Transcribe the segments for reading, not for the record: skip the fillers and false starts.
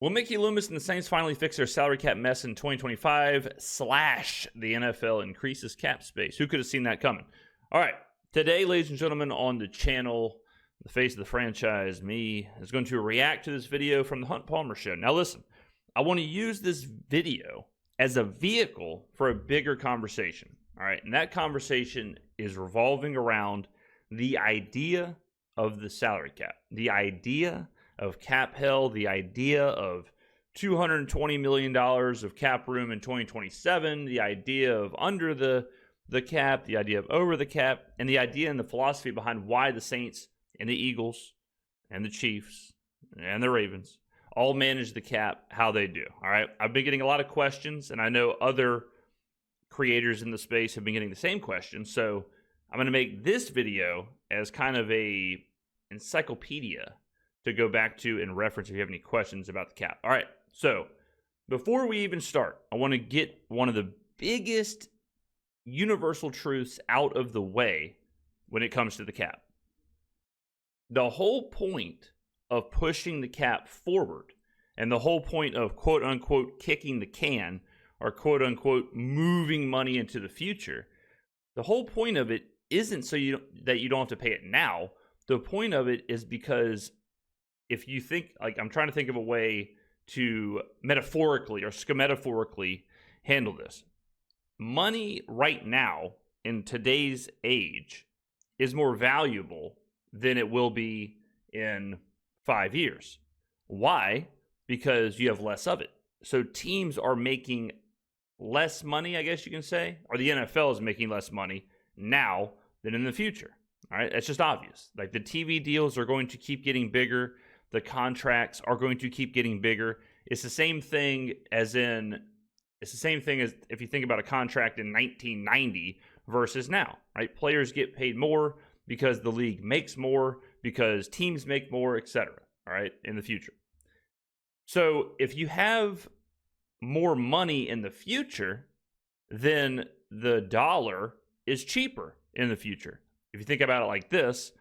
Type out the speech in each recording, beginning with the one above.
Will Mickey Loomis and the Saints finally fix their salary cap mess in 2025 / the NFL increases cap space? Who could have seen that coming? All right. Today, ladies and gentlemen, on the channel, the face of the franchise, me, is going to react to this video from the Hunt Palmer Show. Now, listen, I want to use this video as a vehicle for a bigger conversation. All right. And that conversation is revolving around the idea of the salary cap, the idea of cap hell, the idea of $220 million of cap room in 2027, the idea of under the cap, the idea of over the cap, and the idea and the philosophy behind why the Saints and the Eagles and the Chiefs and the Ravens all manage the cap how they do. All right. I've been getting a lot of questions, and I know other creators in the space have been getting the same questions. So I'm going to make this video as kind of a encyclopedia to go back to and reference if you have any questions about the cap. All right, so before we even start, I want to get one of the biggest universal truths out of the way when it comes to the cap. The whole point of pushing the cap forward and the whole point of quote-unquote kicking the can or quote-unquote moving money into the future, the whole point of it isn't so that you don't have to pay it now. The point of it is because if you think, like, I'm trying to think of a way to metaphorically or schemetaphorically handle this. Money right now in today's age is more valuable than it will be in 5 years. Why? Because you have less of it. So teams are making less money, I guess you can say, or the NFL is making less money now than in the future. All right, that's just obvious. Like, the TV deals are going to keep getting bigger. The contracts are going to keep getting bigger. It's the same thing as if you think about a contract in 1990 versus now, right? Players get paid more because the league makes more, because teams make more, etc. All right, in the future. So if you have more money in the future, then the dollar is cheaper in the future. If you think about it like this,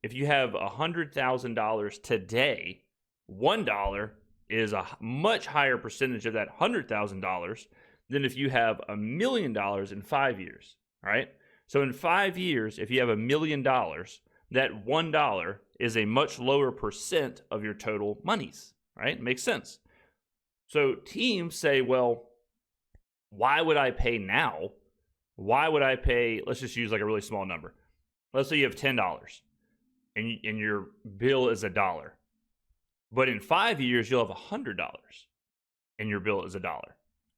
if you have $100,000 today, $1 is a much higher percentage of that $100,000 than if you have $1 million in 5 years, right? So in 5 years, if you have $1 million, that $1 is a much lower percent of your total monies, right? Makes sense. So teams say, well, why would I pay now? Why would I pay, let's just use like a really small number. Let's say you have $10. And your bill is $1. But in 5 years, you'll have $100 and your bill is $1.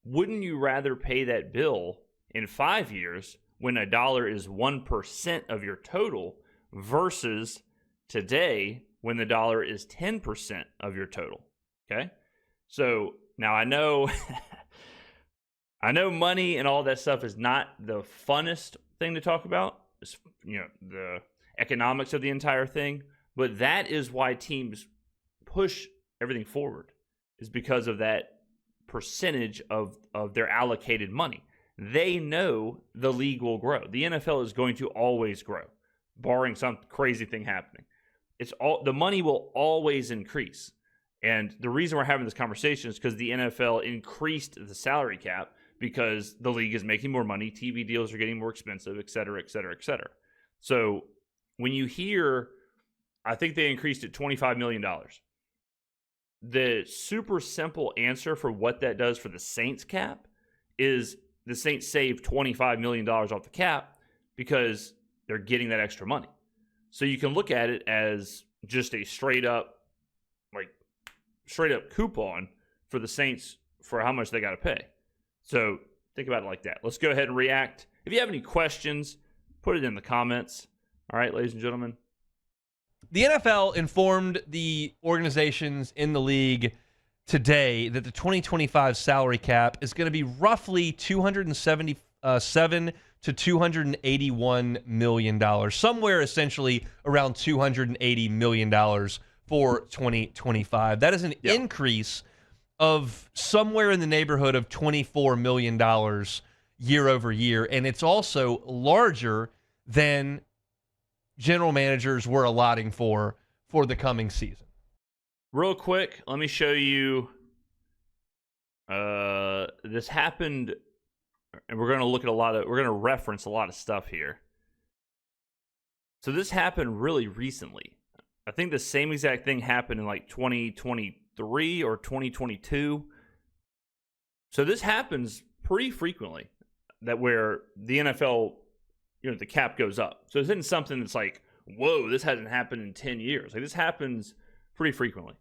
Wouldn't you rather pay that bill in 5 years when $1 is 1% of your total versus today when the dollar is 10% of your total? Okay. So now I know, I know money and all that stuff is not the funnest thing to talk about. It's, the economics of the entire thing, but that is why teams push everything forward, is because of that percentage of their allocated money. They know the league will grow. The NFL is going to always grow, barring some crazy thing happening. The money will always increase. And the reason we're having this conversation is because the NFL increased the salary cap because the league is making more money, TV deals are getting more expensive, et cetera, et cetera, et cetera. So when you hear, I think they increased it $25 million. The super simple answer for what that does for the Saints cap is the Saints save $25 million off the cap because they're getting that extra money. So you can look at it as just a straight up coupon for the Saints for how much they got to pay. So think about it like that. Let's go ahead and react. If you have any questions, put it in the comments. All right, ladies and gentlemen. The NFL informed the organizations in the league today that the 2025 salary cap is going to be roughly $277 to $281 million, somewhere essentially around $280 million for 2025. That is an increase of somewhere in the neighborhood of $24 million year over year, and it's also larger than general managers were allotting for the coming season. Real quick, let me show you This happened, and we're going to reference a lot of stuff here. So this happened really recently. I think the same exact thing happened in like 2023 or 2022. So this happens pretty frequently, that where the NFL, the cap goes up. So this isn't something that's like, whoa, this hasn't happened in 10 years. Like, this happens pretty frequently.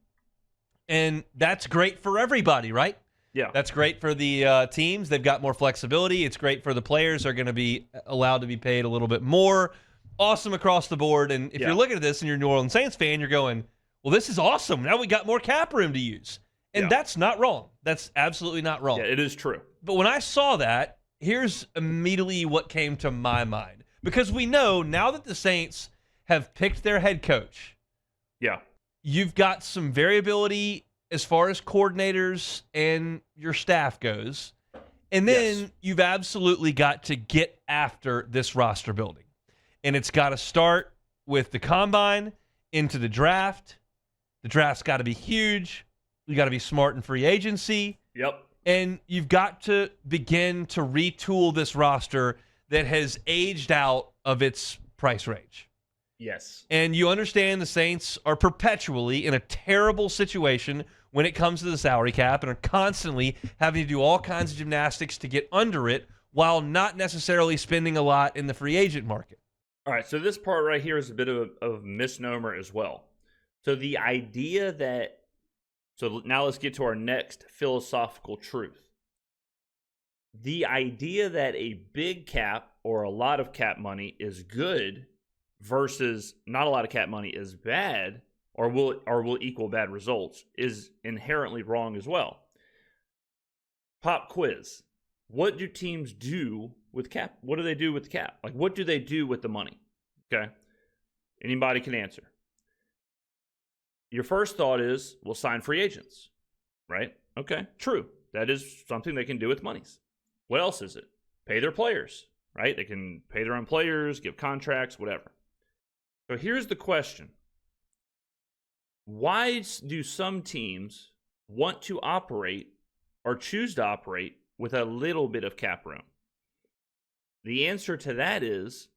And that's great for everybody, right? Yeah. That's great for the teams. They've got more flexibility. It's great for the players. They're going to be allowed to be paid a little bit more. Awesome across the board. And if you're looking at this and you're a New Orleans Saints fan, you're going, well, this is awesome. Now we got more cap room to use. And that's not wrong. That's absolutely not wrong. Yeah, it is true. But when I saw that, here's immediately what came to my mind. Because we know now that the Saints have picked their head coach, you've got some variability as far as coordinators and your staff goes. And then you've absolutely got to get after this roster building. And it's got to start with the combine into the draft. The draft's got to be huge. You got to be smart in free agency. Yep. And you've got to begin to retool this roster that has aged out of its price range. Yes. And you understand the Saints are perpetually in a terrible situation when it comes to the salary cap and are constantly having to do all kinds of gymnastics to get under it while not necessarily spending a lot in the free agent market. All right, so this part right here is a bit of a misnomer as well. So the idea that, so now let's get to our next philosophical truth. The idea that a big cap or a lot of cap money is good versus not a lot of cap money is bad or will equal bad results is inherently wrong as well. Pop quiz. What do teams do with cap? What do they do with the cap? Like, what do they do with the money? Okay. Anybody can answer. Your first thought is, we'll sign free agents, right? Okay, true. That is something they can do with monies. What else is it? Pay their players, right? They can pay their own players, give contracts, whatever. So here's the question. Why do some teams want to operate or choose to operate with a little bit of cap room? The answer to that is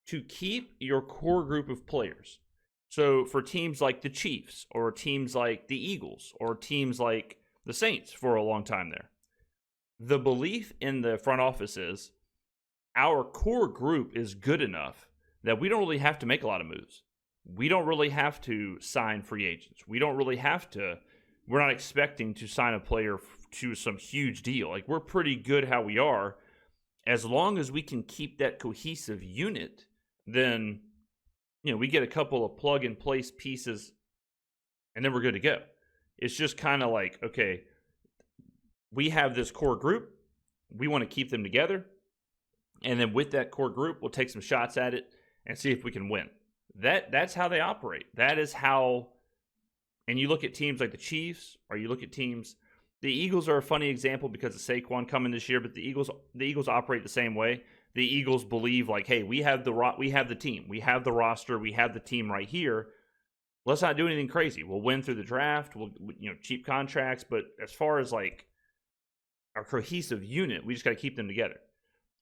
to keep your core group of players. So for teams like the Chiefs or teams like the Eagles or teams like the Saints for a long time there, the belief in the front office is our core group is good enough that we don't really have to make a lot of moves. We don't really have to sign free agents. We're not expecting to sign a player to some huge deal. Like, we're pretty good how we are. As long as we can keep that cohesive unit, then, we get a couple of plug-and-place pieces, and then we're good to go. It's just kind of like, okay, we have this core group. We want to keep them together. And then with that core group, we'll take some shots at it and see if we can win. That's how they operate. That is how, and you look at teams like the Chiefs, or you look at teams, the Eagles are a funny example because of Saquon coming this year, but the Eagles operate the same way. The Eagles believe like, hey, we have the team, we have the roster, we have the team right here. Let's not do anything crazy. We'll win through the draft. We'll cheap contracts, but as far as like our cohesive unit, we just got to keep them together.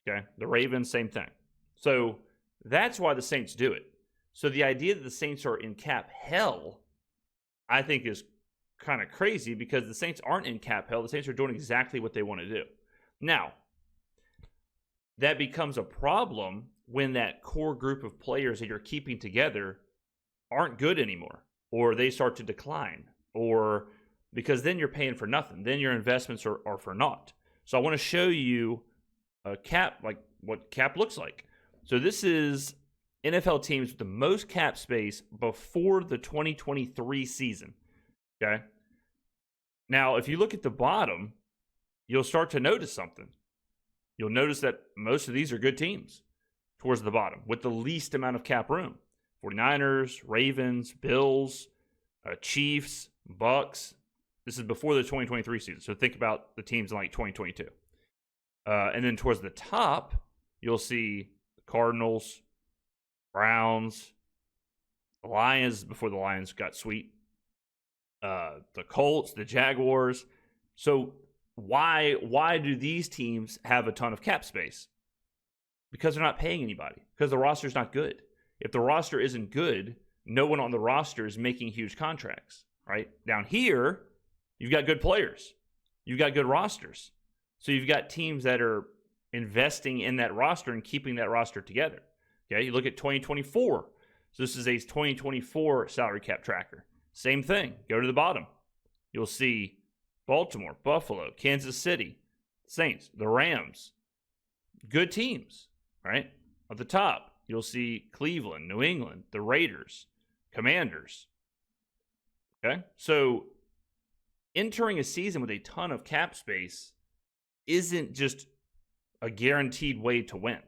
Okay, the Ravens, same thing. So that's why the Saints do it. So the idea that the Saints are in cap hell, I think, is kind of crazy because the Saints aren't in cap hell. The Saints are doing exactly what they want to do. Now, that becomes a problem when that core group of players that you're keeping together aren't good anymore, or they start to decline, or because then you're paying for nothing. Then your investments are for naught. So I want to show you a cap, like what cap looks like. So this is NFL teams with the most cap space before the 2023 season. Okay. Now, if you look at the bottom, you'll start to notice something. You'll notice that most of these are good teams towards the bottom with the least amount of cap room. 49ers, Ravens, Bills, Chiefs, Bucks. This is before the 2023 season. So think about the teams in like 2022. And then towards the top, you'll see the Cardinals, Browns, the Lions before the Lions got sweet, the Colts, the Jaguars. So why do these teams have a ton of cap space? Because they're not paying anybody. Because the roster's not good. If the roster isn't good, no one on the roster is making huge contracts, right? Down here, you've got good players. You've got good rosters. So you've got teams that are investing in that roster and keeping that roster together. Okay, you look at 2024. So this is a 2024 salary cap tracker. Same thing. Go to the bottom. You'll see Baltimore, Buffalo, Kansas City, Saints, the Rams. Good teams, right? At the top, you'll see Cleveland, New England, the Raiders, Commanders. Okay? So entering a season with a ton of cap space isn't just a guaranteed way to win.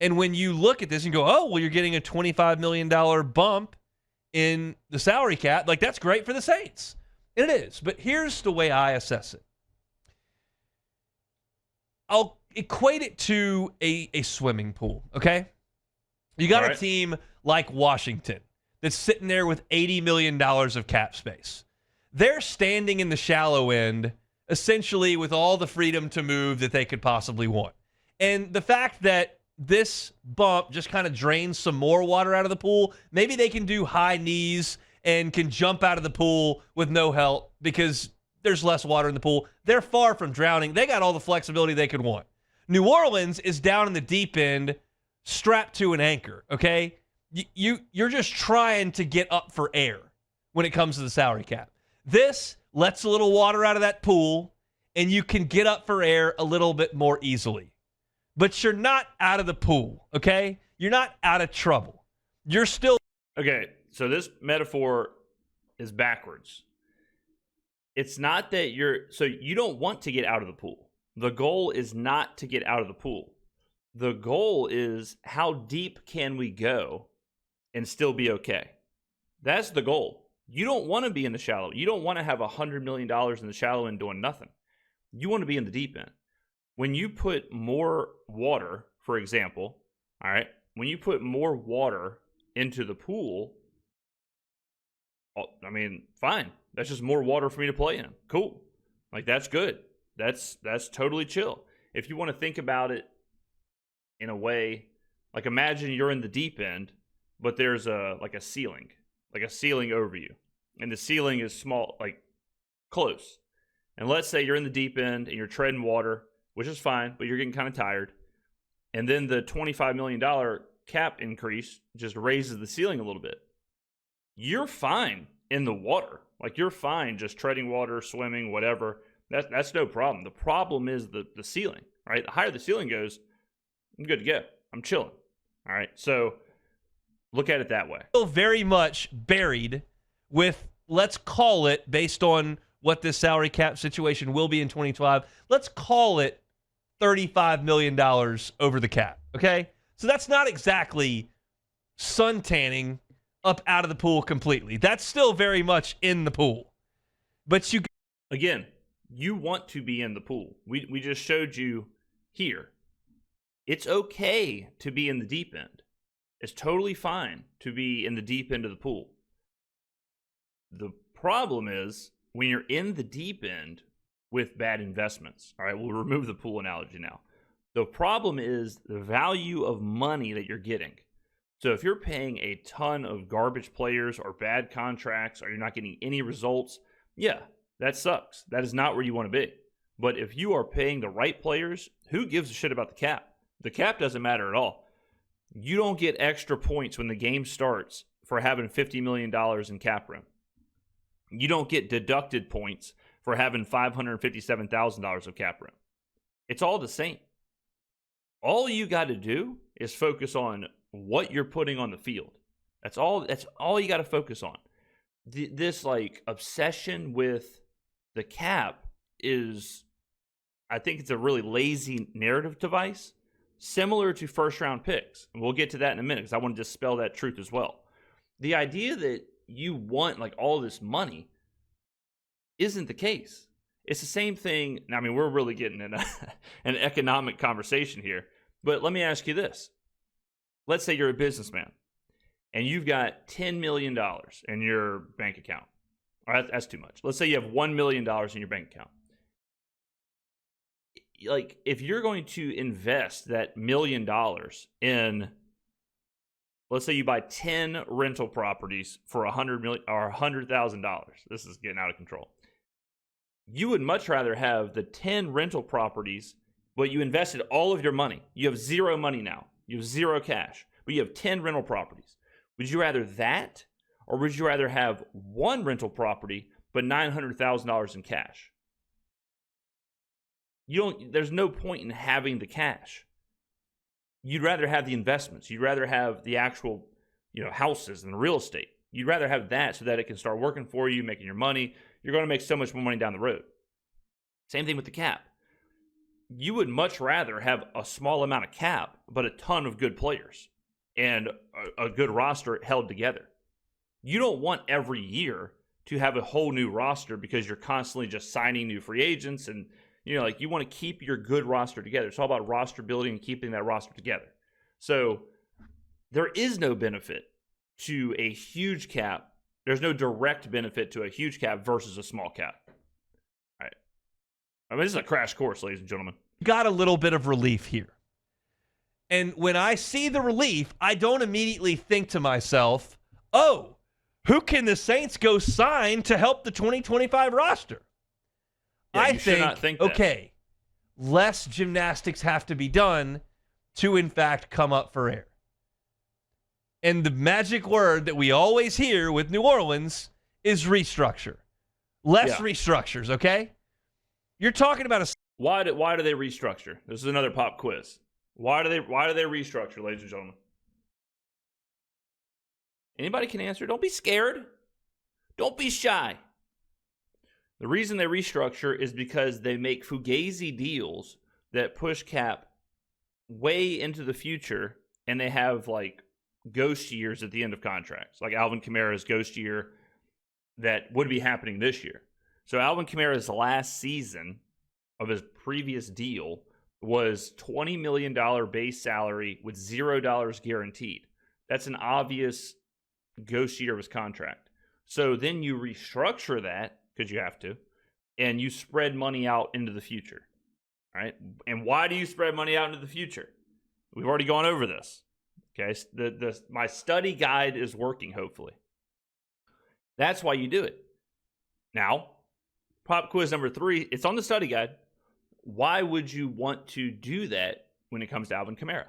And when you look at this and go, oh, well, you're getting a $25 million bump in the salary cap, like that's great for the Saints. And it is. But here's the way I assess it. I'll equate it to a swimming pool, okay? You got a team like Washington that's sitting there with $80 million of cap space. They're standing in the shallow end, essentially with all the freedom to move that they could possibly want. And the fact that this bump just kind of drains some more water out of the pool, maybe they can do high knees and can jump out of the pool with no help because there's less water in the pool. They're far from drowning. They got all the flexibility they could want. New Orleans is down in the deep end, strapped to an anchor, okay? You're just trying to get up for air when it comes to the salary cap. This lets a little water out of that pool, and you can get up for air a little bit more easily. But you're not out of the pool, okay? You're not out of trouble. You're still... Okay, so this metaphor is backwards. It's not that so you don't want to get out of the pool. The goal is not to get out of the pool. The goal is how deep can we go and still be okay? That's the goal. You don't want to be in the shallow. You don't want to have $100 million in the shallow end doing nothing. You want to be in the deep end. When you put more water, for example, all right, when you put more water into the pool, I mean, fine. That's just more water for me to play in. Cool. Like, that's good. That's totally chill. If you want to think about it in a way, like imagine you're in the deep end, but there's a ceiling over you. And the ceiling is small, like close. And let's say you're in the deep end and you're treading water, which is fine, but you're getting kind of tired. And then the $25 million cap increase just raises the ceiling a little bit. You're fine in the water. Like, you're fine just treading water, swimming, whatever. That's no problem. The problem is the ceiling, right? The higher the ceiling goes, I'm good to go. I'm chilling. All right. So look at it that way. Still very much buried with, let's call it, based on what this salary cap situation will be in 2025, let's call it $35 million over the cap. Okay. So that's not exactly suntanning up out of the pool completely. That's still very much in the pool. But again, you want to be in the pool. We just showed you here. It's okay to be in the deep end. It's totally fine to be in the deep end of the pool. The problem is when you're in the deep end with bad investments. All right, we'll remove the pool analogy now. The problem is the value of money that you're getting. So if you're paying a ton of garbage players or bad contracts or you're not getting any results, yeah, that sucks. That is not where you want to be. But if you are paying the right players, who gives a shit about the cap? The cap doesn't matter at all. You don't get extra points when the game starts for having $50 million in cap room. You don't get deducted points for having $557,000 of cap room. It's all the same. All you got to do is focus on what you're putting on the field. That's all you got to focus on. This like obsession with the cap is, I think it's a really lazy narrative device, similar to first round picks. And we'll get to that in a minute because I want to dispel that truth as well. The idea that you want like all this money isn't the case. It's the same thing. I mean, we're really getting in an economic conversation here. But let me ask you this. Let's say you're a businessman and you've got $10 million in your bank account. All right, that's too much. Let's say you have $1 million in your bank account. Like, if you're going to invest that $1 million in, let's say you buy 10 rental properties for $100 million or $100,000. This is getting out of control. You would much rather have the 10 rental properties, but you invested all of your money. You have zero money now. You have zero cash, but you have 10 rental properties. Would you rather that, or would you rather have one rental property but $900,000 in cash? There's no point in having the cash. You'd rather have the investments. You'd rather have the actual, houses and real estate. You'd rather have that so that it can start working for you, making your money. You're going to make so much more money down the road. Same thing with the cap. You would much rather have a small amount of cap, but a ton of good players and a good roster held together. You don't want every year to have a whole new roster because you're constantly just signing new free agents and you want to keep your good roster together. It's all about roster building and keeping that roster together. So there is no benefit to a huge cap. There's no direct benefit to a huge cap versus a small cap. All right. I mean, this is a crash course, ladies and gentlemen. Got a little bit of relief here. And when I see the relief, I don't immediately think to myself, oh, who can the Saints go sign to help the 2025 roster? Yeah, I think that. Okay, less gymnastics have to be done to, in fact, come up for air. And the magic word that we always hear with New Orleans is restructure. Less restructures, okay? You're talking about a... Why do they restructure? This is another pop quiz. Why do they restructure, ladies and gentlemen? Anybody can answer. Don't be scared. Don't be shy. The reason they restructure is because they make fugazi deals that push cap way into the future, and they have ghost years at the end of contracts, like Alvin Kamara's ghost year that would be happening this year. So Alvin Kamara's last season of his previous deal was $20 million base salary with $0 guaranteed. That's an obvious ghost year of his contract. So then you restructure that, because you have to, and you spread money out into the future, right? And why do you spread money out into the future? We've already gone over this. Okay, my study guide is working, hopefully. That's why you do it. Now, pop quiz number 3, it's on the study guide. Why would you want to do that when it comes to Alvin Kamara?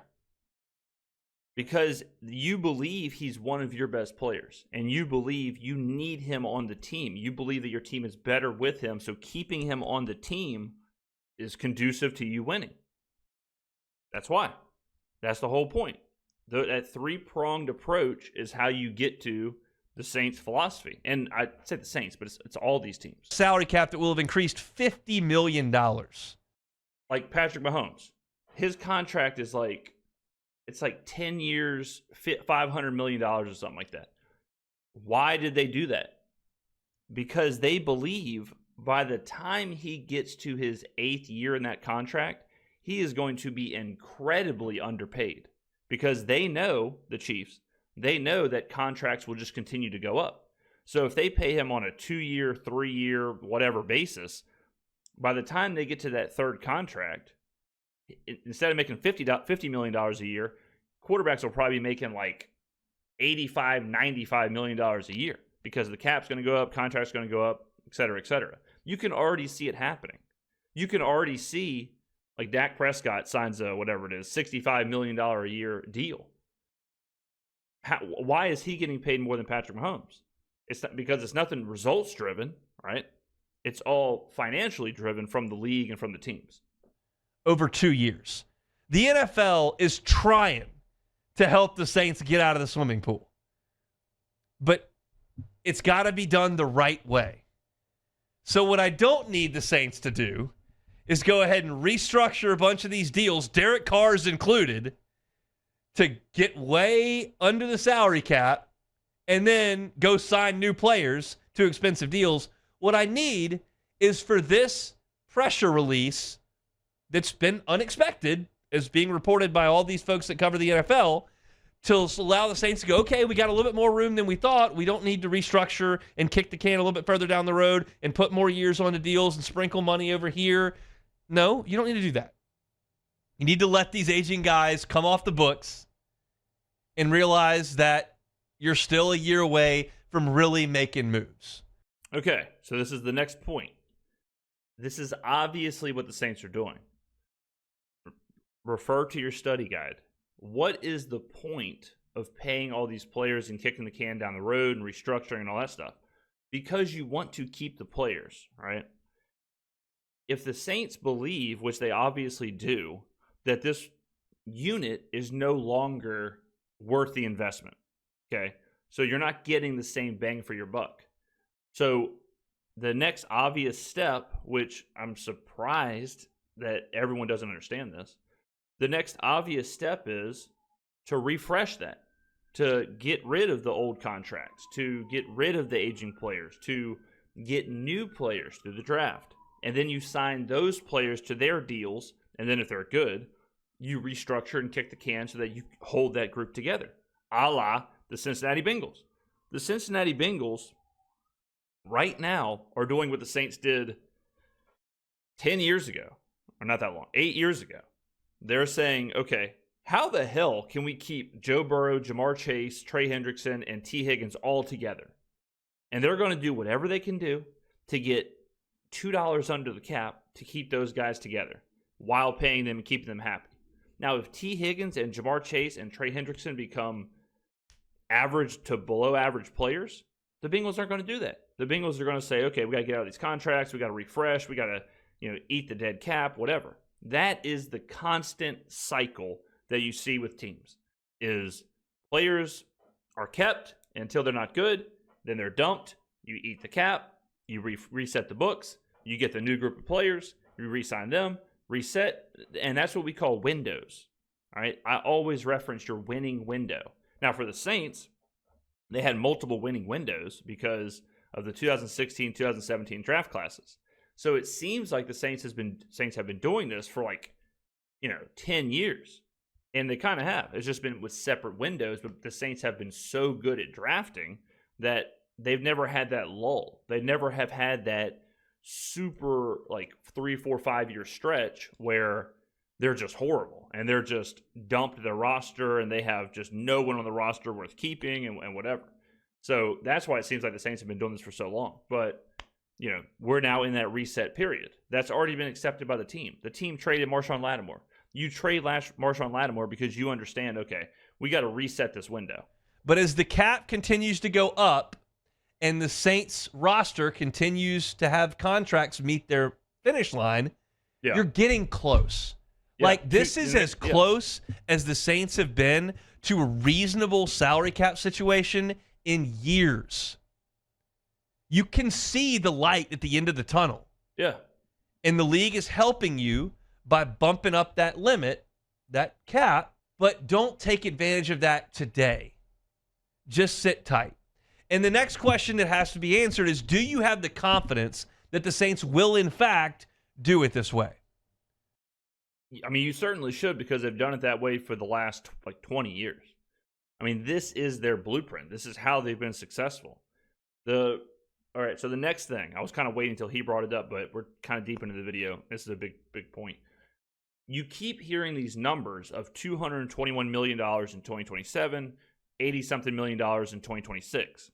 Because you believe he's one of your best players, and you believe you need him on the team. You believe that your team is better with him, so keeping him on the team is conducive to you winning. That's why. That's the whole point. That three-pronged approach is how you get to the Saints' philosophy. And I say the Saints, but it's all these teams. Salary cap that will have increased $50 million. Like Patrick Mahomes. His contract is it's 10 years, $500 million or something like that. Why did they do that? Because they believe by the time he gets to his 8th year in that contract, he is going to be incredibly underpaid. Because they know, the Chiefs, they know that contracts will just continue to go up. So if they pay him on a 2-year, 3-year, whatever basis, by the time they get to that third contract, instead of making $50 million a year, quarterbacks will probably be making $85, $95 million a year because the cap's going to go up, contract's going to go up, et cetera, et cetera. You can already see it happening. You can already see, Dak Prescott signs a, whatever it is, $65 million a year deal. Why is he getting paid more than Patrick Mahomes? It's not, because it's nothing results driven, right? It's all financially driven from the league and from the teams. Over 2 years. The NFL is trying to help the Saints get out of the swimming pool. But it's got to be done the right way. So what I don't need the Saints to do is go ahead and restructure a bunch of these deals, Derek Carr's included, to get way under the salary cap and then go sign new players to expensive deals. What I need is for this pressure release that's been unexpected, as being reported by all these folks that cover the NFL, to allow the Saints to go, okay, we got a little bit more room than we thought. We don't need to restructure and kick the can a little bit further down the road and put more years on the deals and sprinkle money over here. No, you don't need to do that. You need to let these aging guys come off the books and realize that you're still a year away from really making moves. Okay, so this is the next point. This is obviously what the Saints are doing. Refer to your study guide. What is the point of paying all these players and kicking the can down the road and restructuring and all that stuff? Because you want to keep the players, right? If the Saints believe, which they obviously do, that this unit is no longer worth the investment, okay? So you're not getting the same bang for your buck. So the next obvious step, which I'm surprised that everyone doesn't understand this, the next obvious step is to refresh that, to get rid of the old contracts, to get rid of the aging players, to get new players through the draft. And then you sign those players to their deals, and then if they're good, you restructure and kick the can so that you hold that group together, a la the Cincinnati Bengals. The Cincinnati Bengals right now are doing what the Saints did 10 years ago, or not that long, 8 years ago. They're saying, okay, how the hell can we keep Joe Burrow, Jamar Chase, Trey Hendrickson, and T. Higgins all together? And they're going to do whatever they can do to get $2 under the cap to keep those guys together while paying them and keeping them happy. Now, if T. Higgins and Jamar Chase and Trey Hendrickson become average to below average players, the Bengals aren't going to do that. The Bengals are going to say, okay, we got to get out of these contracts. We got to refresh. We got to, eat the dead cap, whatever. That is the constant cycle that you see with teams, is players are kept until they're not good. Then they're dumped. You eat the cap. You reset the books. You get the new group of players. You re-sign them, reset. And that's what we call windows. All right. I always reference your winning window. Now, for the Saints, they had multiple winning windows because of the 2016, 2017 draft classes. So it seems like the Saints have been doing this for 10 years. And they kind of have. It's just been with separate windows, but the Saints have been so good at drafting that they've never had that lull. They never have had that super 3, 4, 5 year stretch where they're just horrible and they're just dumped their roster and they have just no one on the roster worth keeping and whatever. So that's why it seems like the Saints have been doing this for so long. But we're now in that reset period. That's already been accepted by the team. The team traded Marshawn Lattimore. You trade Marshawn Lattimore because you understand, okay, we got to reset this window. But as the cap continues to go up and the Saints roster continues to have contracts meet their finish line, you're getting close. Yeah. This is as close as the Saints have been to a reasonable salary cap situation in years. You can see the light at the end of the tunnel. Yeah. And the league is helping you by bumping up that limit, that cap, but don't take advantage of that today. Just sit tight. And the next question that has to be answered is, do you have the confidence that the Saints will, in fact, do it this way? I mean, you certainly should, because they've done it that way for the last 20 years. I mean, this is their blueprint. This is how they've been successful. All right, so the next thing, I was kind of waiting until he brought it up, but we're kind of deep into the video. This is a big point. You keep hearing these numbers of $221 million in 2027, 80-something million dollars in 2026.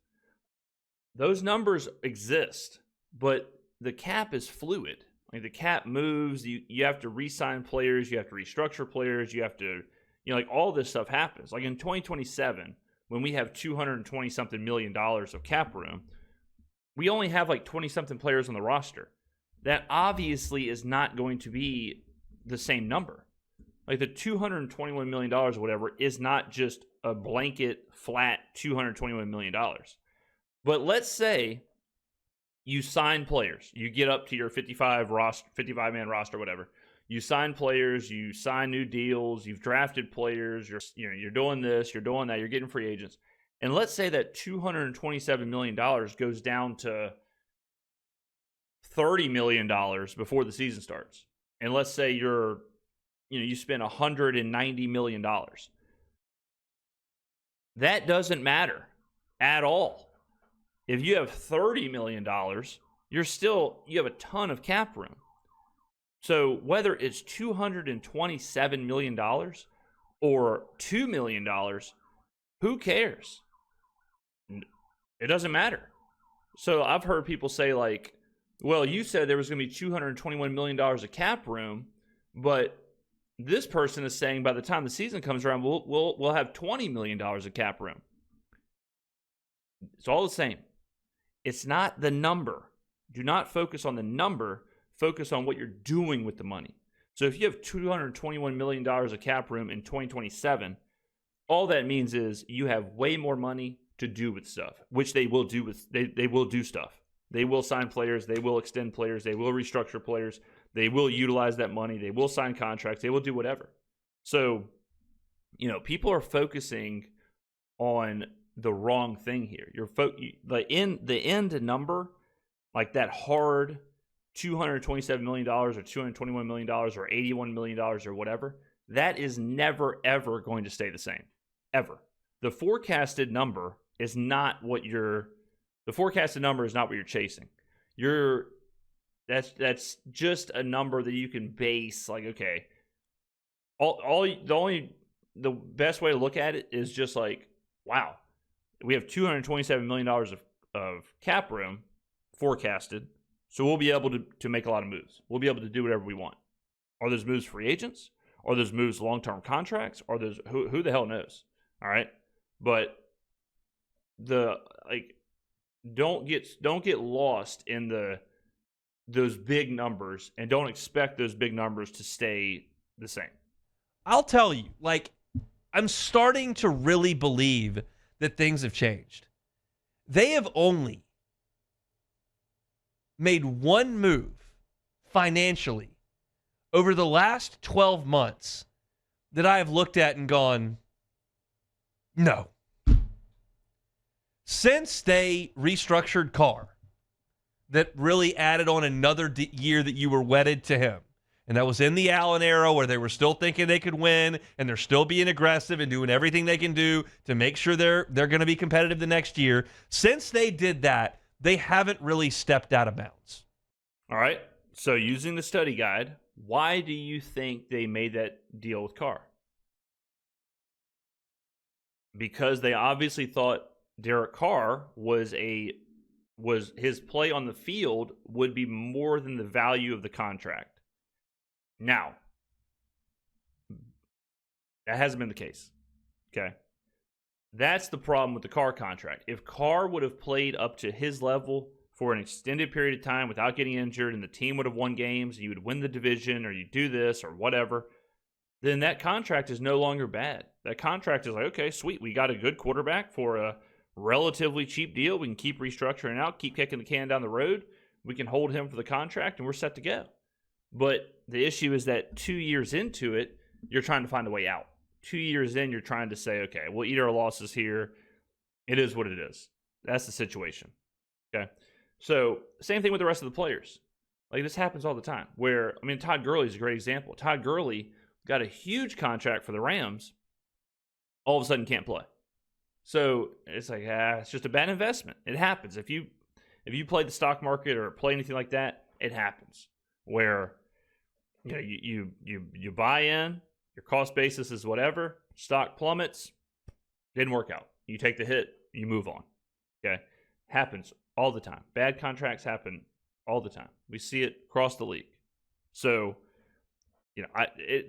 Those numbers exist, but the cap is fluid. The cap moves. You have to re-sign players. You have to restructure players. You have to, all this stuff happens. In 2027, when we have $220-something million of cap room, we only have 20-something players on the roster. That obviously is not going to be the same number. The $221 million or whatever is not just a blanket, flat $221 million. But let's say you sign players. You get up to your 55-man roster, whatever. You sign players. You sign new deals. You've drafted players. You're doing this. You're doing that. You're getting free agents. And let's say that $227 million goes down to $30 million before the season starts. And let's say you spend $190 million. That doesn't matter at all. If you have $30 million, you have a ton of cap room. So whether it's $227 million or $2 million, who cares? It doesn't matter. So I've heard people say, like, well, you said there was going to be $221 million of cap room, but this person is saying by the time the season comes around, we'll have $20 million of cap room. It's all the same. It's not the number. Do not focus on the number. Focus on what you're doing with the money. So if you have $221 million of cap room in 2027, all that means is you have way more money to do with stuff, which they will do with they will do stuff. They will sign players, they will extend players, they will restructure players, they will utilize that money, they will sign contracts, they will do whatever. So, people are focusing on the wrong thing here. The end number, like that hard $227 million or $221 million or $81 million or whatever, that is never, ever going to stay the same. Ever. The forecasted number is not what you're chasing. That's just a number that you can base, like, okay. The best way to look at it is just like, wow, we have $227 million of cap room forecasted, so we'll be able to make a lot of moves. We'll be able to do whatever we want. Are those moves free agents? Are those moves long-term contracts? Are those who the hell knows? All right, but don't get lost in those big numbers, and don't expect those big numbers to stay the same. I'll tell you, I'm starting to really believe that things have changed. They have only made one move financially over the last 12 months that I have looked at and gone, no. Since they restructured Carr, that really added on another year that you were wedded to him. And that was in the Allen era where they were still thinking they could win, and they're still being aggressive and doing everything they can do to make sure they're going to be competitive the next year. Since they did that, they haven't really stepped out of bounds. All right. So using the study guide, why do you think they made that deal with Carr? Because they obviously thought Derek Carr was his play on the field would be more than the value of the contract. Now, that hasn't been the case. Okay. That's the problem with the Carr contract. If Carr would have played up to his level for an extended period of time without getting injured, and the team would have won games, you would win the division, or you do this or whatever, then that contract is no longer bad. That contract is like, okay, sweet, we got a good quarterback for a relatively cheap deal. We can keep restructuring out, keep kicking the can down the road. We can hold him for the contract, and we're set to go. But the issue is that 2 years into it, you're trying to find a way out. 2 years in, you're trying to say, okay, we'll eat our losses here. It is what it is. That's the situation. Okay. So same thing with the rest of the players. Like, this happens all the time where, Todd Gurley is a great example. Todd Gurley got a huge contract for the Rams, all of a sudden can't play. So it's like, it's just a bad investment. It happens. If you play the stock market or play anything like that, it happens. Where you buy in, your cost basis is whatever, stock plummets, didn't work out. You take the hit, you move on. Okay? Happens all the time. Bad contracts happen all the time. We see it across the league. So,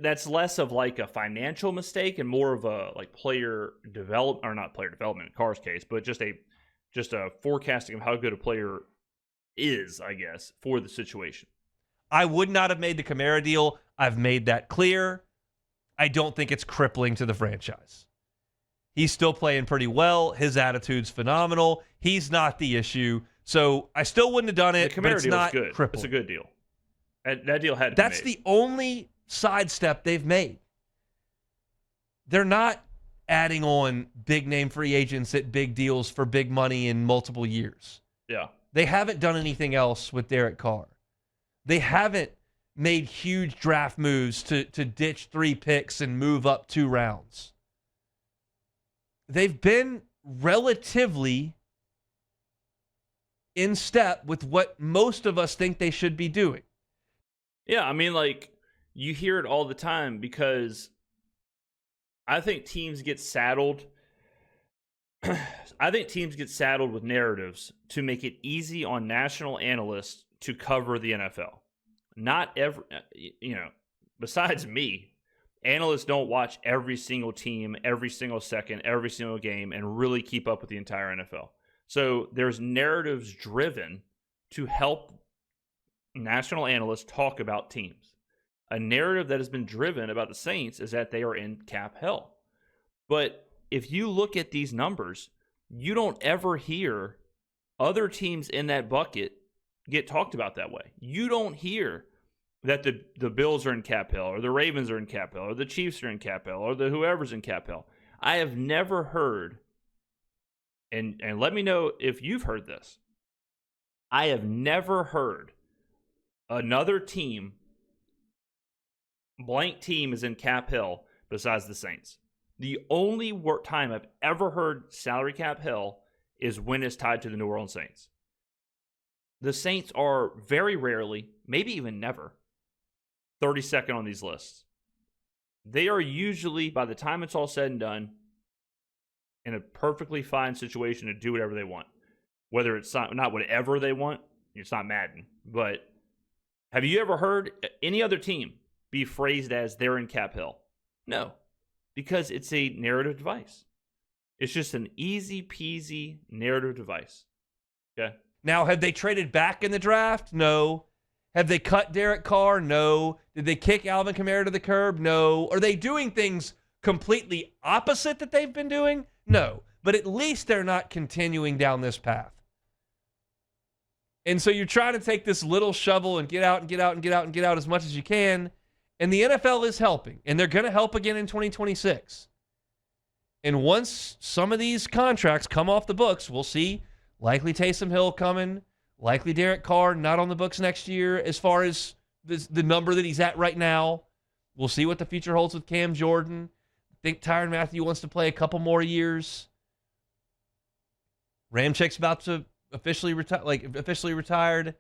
that's less of like a financial mistake and more of a like player development, or not player development in Carr's case, but just a forecasting of how good a player is, I guess, for the situation. I would not have made the Kamara deal. I've made that clear. I don't think it's crippling to the franchise. He's still playing pretty well. His attitude's phenomenal. He's not the issue. So I still wouldn't have done it, The Kamara but it's deal not is good. crippling. It's a good deal. That deal had to That's be made. the only sidestep they've made. They're not adding on big-name free agents at big deals for big money in multiple years. Yeah. They haven't done anything else with Derek Carr. They haven't made huge draft moves to ditch 3 picks and move up 2 rounds. they've been relatively in step with what most of us think they should be doing. Yeah, I mean, like, you hear it all the time because I think teams get saddled. I think teams get saddled with narratives to make it easy on national analysts to cover the NFL. Not every, besides me, analysts don't watch every single team, every single second, every single game, and really keep up with the entire NFL. So there's narratives driven to help national analysts talk about teams. A narrative that has been driven about the Saints is that they are in cap hell. But if you look at these numbers, you don't ever hear other teams in that bucket get talked about that way. You don't hear that the Bills are in cap hell, or the Ravens are in cap hell, or the Chiefs are in cap hell, or the whoever's in cap hell. I have never heard, and let me know if you've heard this, I have never heard another team, blank team is in cap hell besides the Saints. The only time I've ever heard salary cap hell is when it's tied to the New Orleans Saints. The Saints are very rarely, maybe even never, 32nd on these lists. They are usually, by the time it's all said and done, in a perfectly fine situation to do whatever they want. Whether it's not whatever they want, it's not Madden. But have you ever heard any other team be phrased as they're in cap hell? No, because it's a narrative device. It's just an easy peasy narrative device. Okay. Now, have they traded back in the draft? No. Have they cut Derek Carr? No. Did they kick Alvin Kamara to the curb? No. Are they doing things completely opposite that they've been doing? No. But at least they're not continuing down this path. And so you're trying to take this little shovel and get out and get out and get out and get out as much as you can. And the NFL is helping. And they're going to help again in 2026. And once some of these contracts come off the books, we'll see likely Taysom Hill coming, likely Derek Carr not on the books next year as far as the number that he's at right now. We'll see what the future holds with Cam Jordan. I think Tyrann Mathieu wants to play a couple more years. Ramchek's about to officially retired.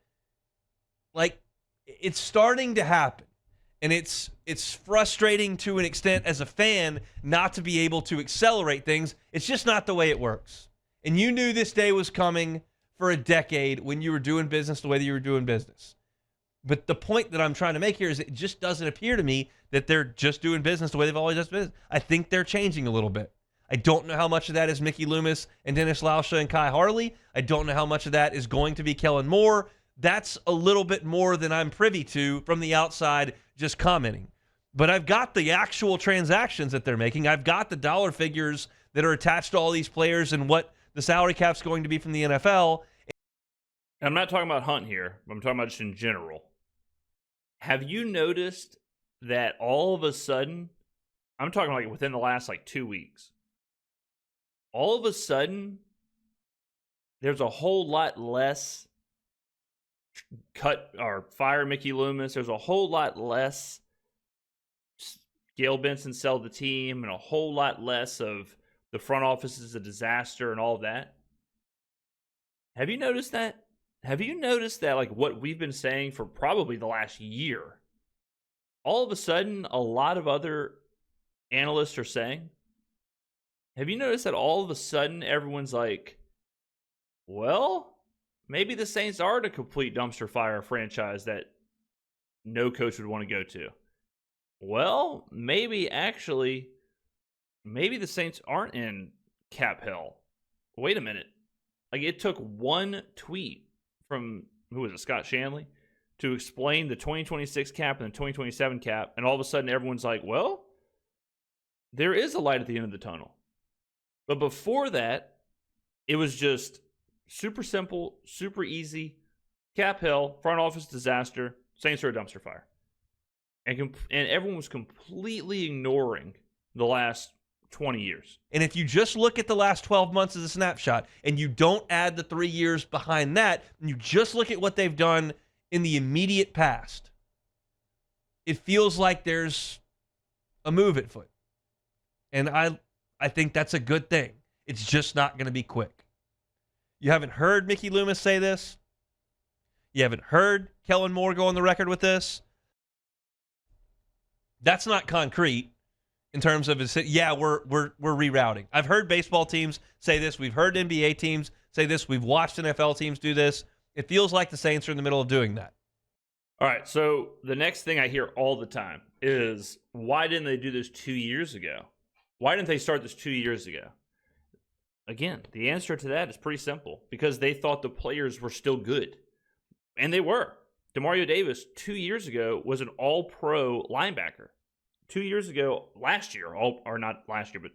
Like, it's starting to happen. And it's frustrating to an extent as a fan not to be able to accelerate things. It's just not the way it works. And you knew this day was coming for a decade when you were doing business the way that you were doing business. But the point that I'm trying to make here is it just doesn't appear to me that they're just doing business the way they've always done business. I think they're changing a little bit. I don't know how much of that is Mickey Loomis and Dennis Lauscha and Kai Harley. I don't know how much of that is going to be Kellen Moore. That's a little bit more than I'm privy to from the outside just commenting. But I've got the actual transactions that they're making. I've got the dollar figures that are attached to all these players and what the salary cap's going to be from the NFL. And I'm not talking about Hunt here. I'm talking about just in general. Have you noticed that all of a sudden, I'm talking like within the last 2 weeks, all of a sudden, there's a whole lot less cut or fire Mickey Loomis. There's a whole lot less Gail Benson sell the team, and a whole lot less of the front office is a disaster and all of that. Have you noticed that? Have you noticed that, like, what we've been saying for probably the last year, all of a sudden a lot of other analysts are saying? Have you noticed that all of a sudden everyone's like, well, maybe the Saints are a complete dumpster fire franchise that no coach would want to go to? Well, maybe the Saints aren't in cap hell. Wait a minute. Like, it took one tweet from, who was it, Scott Shanley, to explain the 2026 cap and the 2027 cap, and all of a sudden everyone's like, well, there is a light at the end of the tunnel. But before that, it was just super simple, super easy, cap hell, front office disaster, Saints are a dumpster fire. And everyone was completely ignoring the last 20 years. And if you just look at the last 12 months as a snapshot and you don't add the 3 years behind that, and you just look at what they've done in the immediate past, it feels like there's a move at foot. And I think that's a good thing. It's just not going to be quick. You haven't heard Mickey Loomis say this. You haven't heard Kellen Moore go on the record with this. That's not concrete in terms of, we're rerouting. I've heard baseball teams say this. We've heard NBA teams say this. We've watched NFL teams do this. It feels like the Saints are in the middle of doing that. All right, so the next thing I hear all the time is, why didn't they do this 2 years ago? Why didn't they start this 2 years ago? Again, the answer to that is pretty simple. Because they thought the players were still good. And they were. Demario Davis, 2 years ago, was an all-pro linebacker. 2 years ago, last year, not last year, but,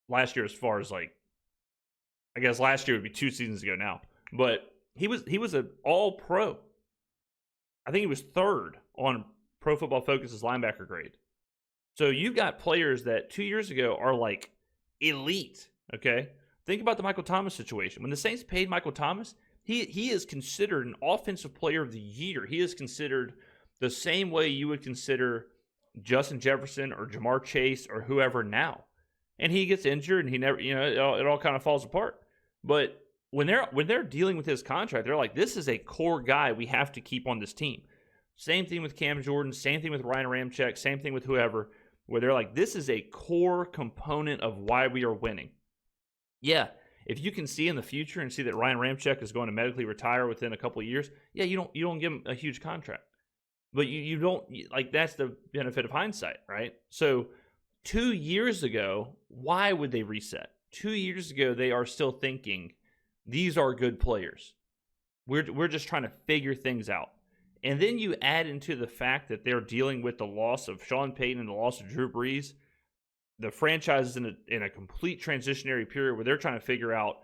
last year as far as, I guess last year would be 2 seasons ago now. But he was an all-pro. I think he was third on Pro Football Focus's linebacker grade. So you've got players that 2 years ago are elite, okay? Think about the Michael Thomas situation. When the Saints paid Michael Thomas, he is considered an offensive player of the year. He is considered the same way you would consider Justin Jefferson or Jamar Chase or whoever now. And he gets injured and he never, it all kind of falls apart. But when they're dealing with his contract, they're like, this is a core guy we have to keep on this team. Same thing with Cam Jordan, same thing with Ryan Ramczyk, same thing with whoever, where they're like, this is a core component of why we are winning. Yeah, if you can see in the future and see that Ryan Ramczyk is going to medically retire within a couple of years, yeah, you don't give him a huge contract. But you don't, that's the benefit of hindsight, right? So 2 years ago, why would they reset? 2 years ago, they are still thinking, these are good players. We're just trying to figure things out. And then you add into the fact that they're dealing with the loss of Sean Payton and the loss of Drew Brees. The franchise is in a complete transitionary period where they're trying to figure out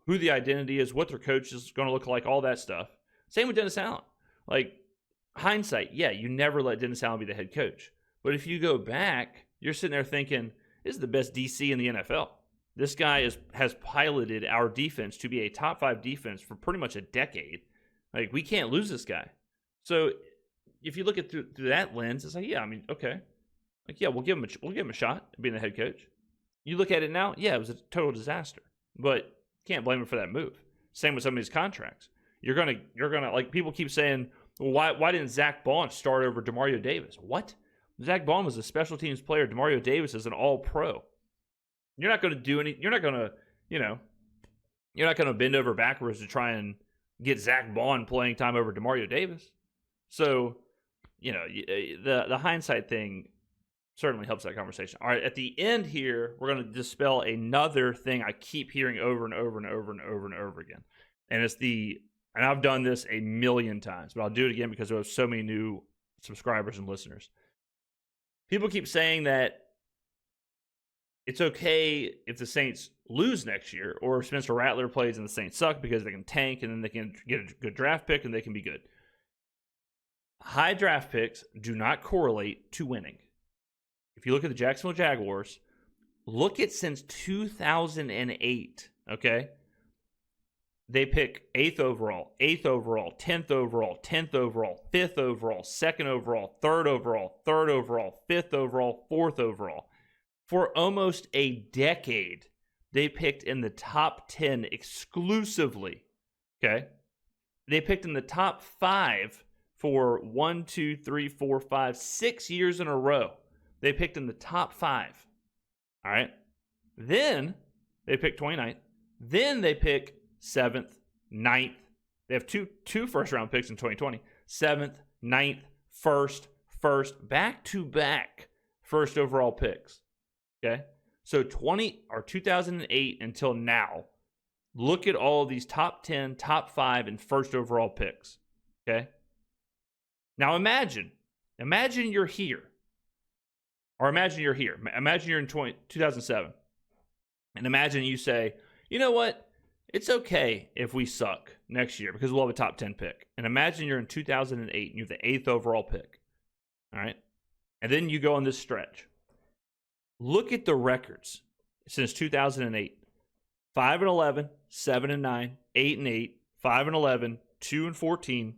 who the identity is, what their coach is going to look like, all that stuff. Same with Dennis Allen. Hindsight, yeah, you never let Dennis Allen be the head coach. But if you go back, you're sitting there thinking, this is the best DC in the NFL. This guy has piloted our defense to be a top 5 defense for pretty much a decade. We can't lose this guy. So if you look at through that lens, it's okay. We'll give him a shot at being the head coach. You look at it now, yeah, it was a total disaster. But can't blame him for that move. Same with some of his contracts. You're gonna people keep saying, well, why didn't Zach Bond start over Demario Davis? What? Zach Bond was a special teams player. Demario Davis is an all-pro. You're not going to do any. You're not going to bend over backwards to try and get Zach Bond playing time over Demario Davis. So, the hindsight thing certainly helps that conversation. All right, at the end here, we're going to dispel another thing I keep hearing over and over and over and over and over again, and and I've done this a million times, but I'll do it again because we have so many new subscribers and listeners. People keep saying that it's okay if the Saints lose next year, or if Spencer Rattler plays and the Saints suck because they can tank and then they can get a good draft pick and they can be good. High draft picks do not correlate to winning. If you look at the Jacksonville Jaguars, look at since 2008, okay? They pick 8th overall, 10th overall, 10th overall, 5th overall, 2nd overall, 3rd overall, 3rd overall, 5th overall, 4th overall. For almost a decade, they picked in the top 10 exclusively, okay? They picked in the top 5 for 6 years in a row. They picked in the top 5, all right? Then they pick 29th. Then they pick 7th, 9th. They have two first-round picks in 2020. 7th, 9th, 1st, back-to-back first overall picks. Okay? So 2008 until now, look at all of these top 10, top 5, and first overall picks. Okay? Now imagine you're here. Or imagine you're here. Imagine you're in 2007. And imagine you say, you know what? It's okay if we suck next year because we'll have a top 10 pick. And imagine you're in 2008 and you have the 8th overall pick. All right? And then you go on this stretch. Look at the records since 2008. 5-11, 7-9, 8-8, 5-11, 2-14,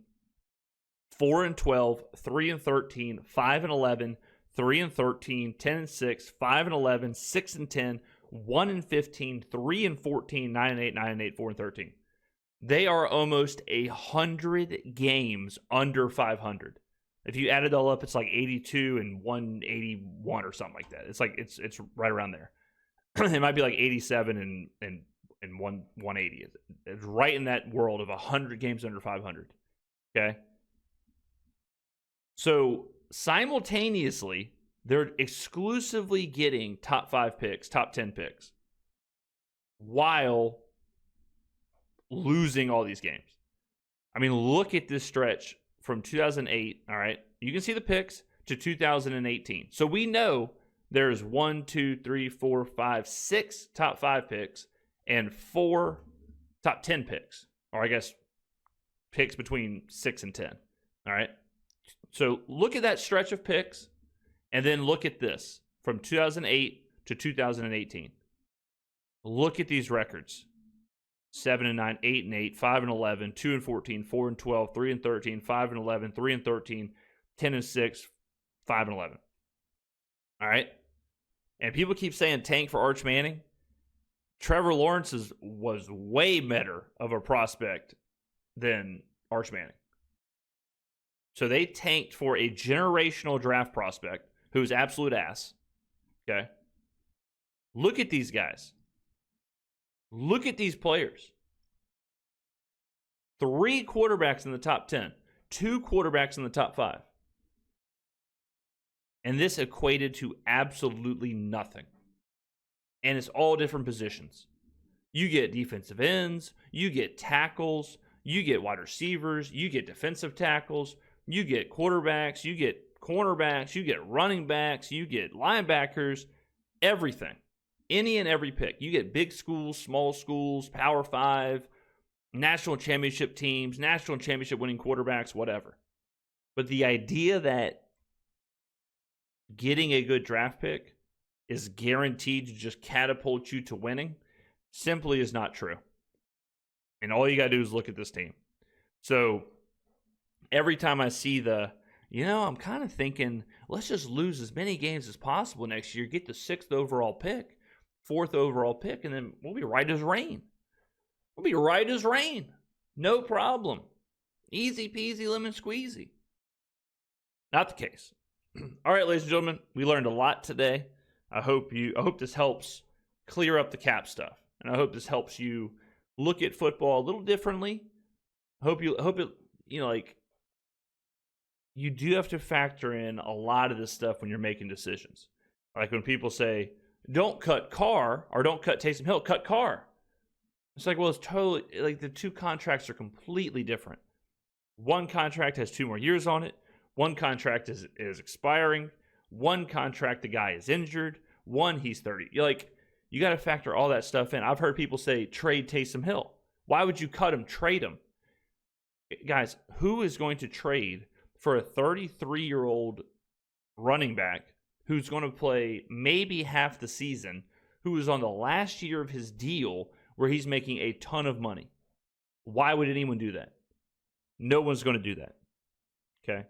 4-12, 3-13, 5-11, 3-13, 10-6, 5-11, 6-10, 1-15, 3-14, 9-8, 9-8, 4-13. They are almost 100 games under 500. If you add it all up, it's like 82 and 181 or something like that. It's like it's right around there. It might be like 87 and 180. It's right in that world of 100 games under 500. Okay. So simultaneously, they're exclusively getting top 5 picks, top 10 picks, while losing all these games. I mean, look at this stretch from 2008, all right? You can see the picks to 2018. So we know there's 1, 2, 3, 4, 5, 6 top 5 picks and 4 top 10 picks, or I guess picks between 6 and 10, all right? So look at that stretch of picks, and then look at this from 2008 to 2018. Look at these records. 7-9, 8-8, 5-11, 2-14, 4-12, 3-13, 5-11, 3-13, 10-6, 5-11. All right? And people keep saying tank for Arch Manning. Trevor Lawrence was way better of a prospect than Arch Manning. So they tanked for a generational draft prospect who's absolute ass. Okay? Look at these guys. Look at these players. 3 quarterbacks in the top 10. 2 quarterbacks in the top 5. And this equated to absolutely nothing. And it's all different positions. You get defensive ends. You get tackles. You get wide receivers. You get defensive tackles. You get quarterbacks. You get cornerbacks. You get running backs. You get linebackers. Everything. Any and every pick. You get big schools, small schools, Power 5, national championship teams, national championship winning quarterbacks, whatever. But the idea that getting a good draft pick is guaranteed to just catapult you to winning simply is not true. And all you got to do is look at this team. So every time I see I'm kind of thinking, let's just lose as many games as possible next year, get the 6th overall pick, 4th overall pick, and then we'll be right as rain. We'll be right as rain. No problem. Easy peasy lemon squeezy. Not the case. All right, ladies and gentlemen, we learned a lot today. I hope this helps clear up the cap stuff. And I hope this helps you look at football a little differently. You do have to factor in a lot of this stuff when you're making decisions. Like when people say, don't cut Carr or don't cut Taysom Hill, cut Carr. It's like, well, it's totally, like the 2 contracts are completely different. One contract has 2 more years on it. One contract is expiring. One contract, the guy is injured. One, he's 30. You got to factor all that stuff in. I've heard people say, trade Taysom Hill. Why would you cut him? Trade him. Guys, who is going to trade for a 33-year-old running back who's going to play maybe half the season, who is on the last year of his deal where he's making a ton of money? Why would anyone do that? No one's going to do that. Okay?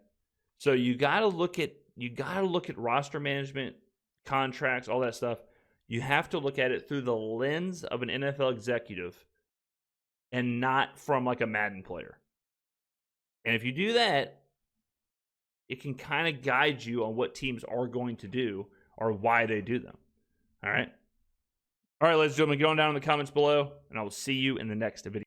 So you got to look at roster management, contracts, all that stuff. You have to look at it through the lens of an NFL executive and not from like a Madden player. And if you do that, it can kind of guide you on what teams are going to do or why they do them. All right? All right, ladies and gentlemen, get on down in the comments below, and I will see you in the next video.